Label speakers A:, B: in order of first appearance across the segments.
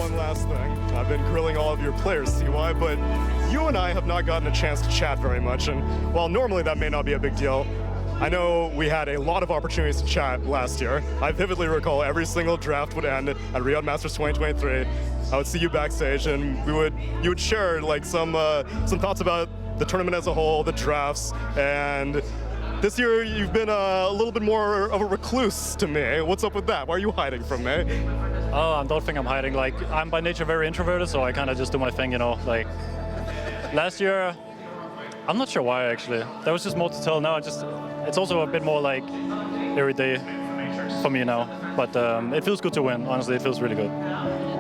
A: one last thing. I've been grilling all of your players, CY, but you and I have not gotten a chance to chat very much, and while normally that may not be a big deal, I know we had a lot of opportunities to chat last year. I vividly recall every single draft would end at Riyadh Masters 2023. I would see you backstage, and you would share like some thoughts about the tournament as a whole, the drafts, and this year you've been a little bit more of a recluse to me. What's up with that? Why are you hiding from me?
B: Oh, I don't think I'm hiding. Like, I'm by nature very introverted, so I kind of just do my thing, you know. Like, last year, I'm not sure why actually. There was just more to tell now. It's also a bit more like every day for me now. But it feels good to win. Honestly, it feels really good.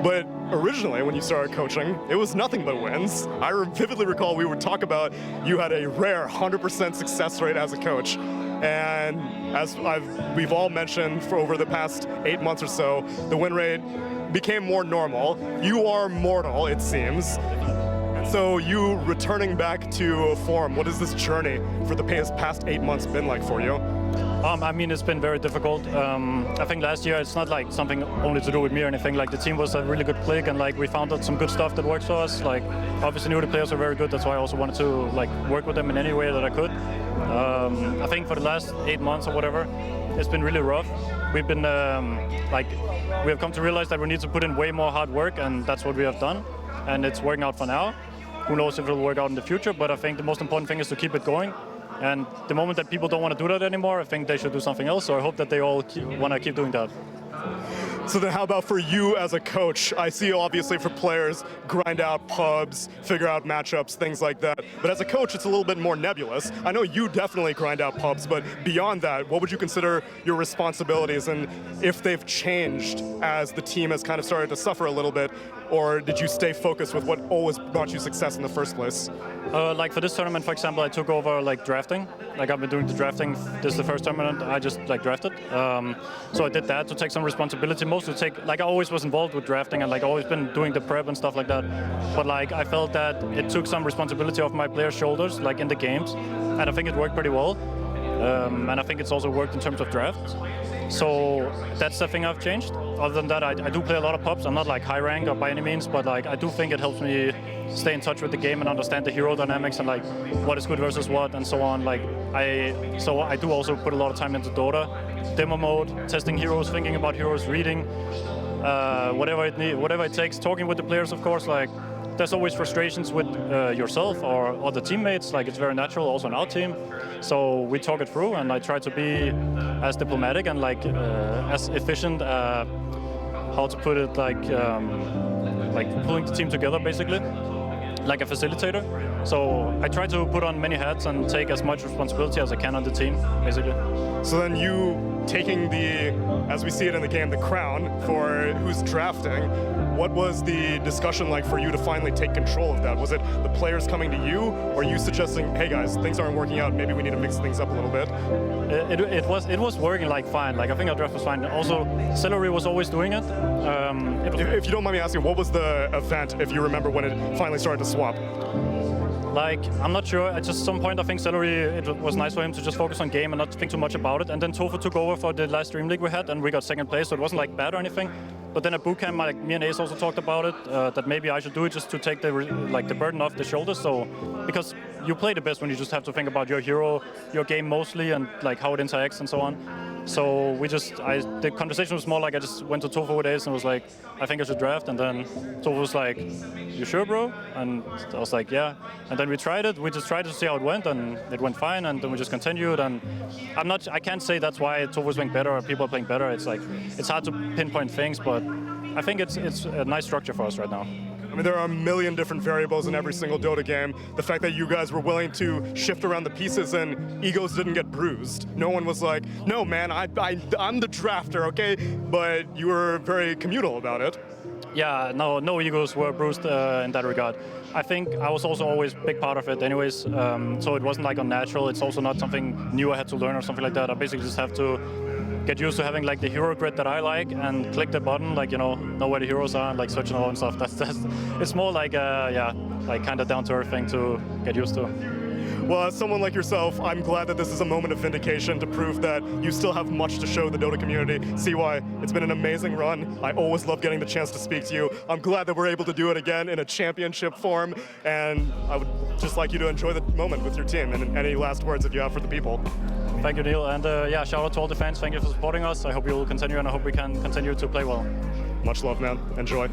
A: But originally, when you started coaching, it was nothing but wins. I vividly recall we would talk about you had a rare 100% success rate as a coach. And as we've all mentioned for over the past 8 months or so, the win rate became more normal. You are mortal, it seems. So you returning back to form, what has this journey for the past 8 months been like for you?
B: I mean, it's been very difficult. I think last year it's not like something only to do with me or anything. Like, the team was a really good clique, and like we found out some good stuff that works for us. Like, obviously knew the players were very good. That's why I also wanted to like work with them in any way that I could. I think for the last 8 months or whatever, it's been really rough. We've been we have come to realize that we need to put in way more hard work, and that's what we have done. And it's working out for now. Who knows if it will work out in the future? But I think the most important thing is to keep it going. And the moment that people don't want to do that anymore, I think they should do something else. So I hope that they all want to keep doing that.
A: So then how about for you as a coach? I see obviously for players, grind out pubs, figure out matchups, things like that. But as a coach, it's a little bit more nebulous. I know you definitely grind out pubs, but beyond that, what would you consider your responsibilities, and if they've changed as the team has kind of started to suffer a little bit, or did you stay focused with what always brought you success in the first place?
B: Like for this tournament, for example, I took over like drafting. Like, I've been doing the drafting. This is the first tournament I just like drafted. So I did that to take some responsibility. Mostly take, like, I always was involved with drafting and like always been doing the prep and stuff like that. But like, I felt that it took some responsibility off my players' shoulders, like in the games, and I think it worked pretty well. And I think it's also worked in terms of drafts. So that's the thing I've changed. Other than that, I do play a lot of pubs. I'm not like high rank or by any means, but like I do think it helps me stay in touch with the game and understand the hero dynamics and like what is good versus what and so on. Like I do also put a lot of time into Dota, demo mode, testing heroes, thinking about heroes, reading, whatever it takes, talking with the players, of course. Like, there's always frustrations with yourself or other teammates. Like, it's very natural also on our team. So we talk it through, and I try to be as diplomatic and like as efficient. How to put it, like pulling the team together, basically, like a facilitator. So I try to put on many hats and take as much responsibility as I can on the team, basically.
A: So then you taking the, as we see it in the game, the crown for who's drafting, what was the discussion like for you to finally take control of that? Was it the players coming to you, or you suggesting, hey guys, things aren't working out, maybe we need to mix things up a little bit?
B: It was working like fine. Like, I think our draft was fine. Also, Celery was always doing it.
A: If you don't mind me asking, what was the event, if you remember, when it finally started to swap?
B: Like, I'm not sure. At just some point, I think Celery, it was nice for him to just focus on game and not think too much about it. And then Tofu took over for the last Dream League we had, and we got second place, so it wasn't like bad or anything. But then at bootcamp, like, me and Ace also talked about it, that maybe I should do it just to take the burden off the shoulders. So, because you play the best when you just have to think about your hero, your game mostly, and like how it interacts and so on. So the conversation was more like I just went to Tofu with Ace and was like, I think I should draft. And then Tofu was like, you sure, bro? And I was like, yeah. And then we tried it. We just tried to see how it went, and it went fine. And then we just continued. And I can't say that's why Tofu's playing better or people are playing better. It's like, it's hard to pinpoint things, but I think it's a nice structure for us right now.
A: I mean, there are a million different variables in every single Dota game. The fact that you guys were willing to shift around the pieces and egos didn't get bruised. No one was like, no, man, I'm the drafter, okay? But you were very communal about it.
B: Yeah, no egos were bruised in that regard. I think I was also always a big part of it anyways, so it wasn't like unnatural. It's also not something new I had to learn or something like that. I basically just have to get used to having like the hero grid that I like and click the button, like, you know where the heroes are and like search and all and stuff. That's it's more like yeah, like kind of down to earth thing to get used to.
A: Well, as someone like yourself, I'm glad that this is a moment of vindication to prove that you still have much to show the Dota community. CY, it's been an amazing run. I always love getting the chance to speak to you. I'm glad that we're able to do it again in a championship form, and I would just like you to enjoy the moment with your team, and any last words that you have for the people.
B: Thank you, Neil, and yeah, shout out to all the fans. Thank you for supporting us. I hope you will continue, and I hope we can continue to play well.
A: Much love, man. Enjoy.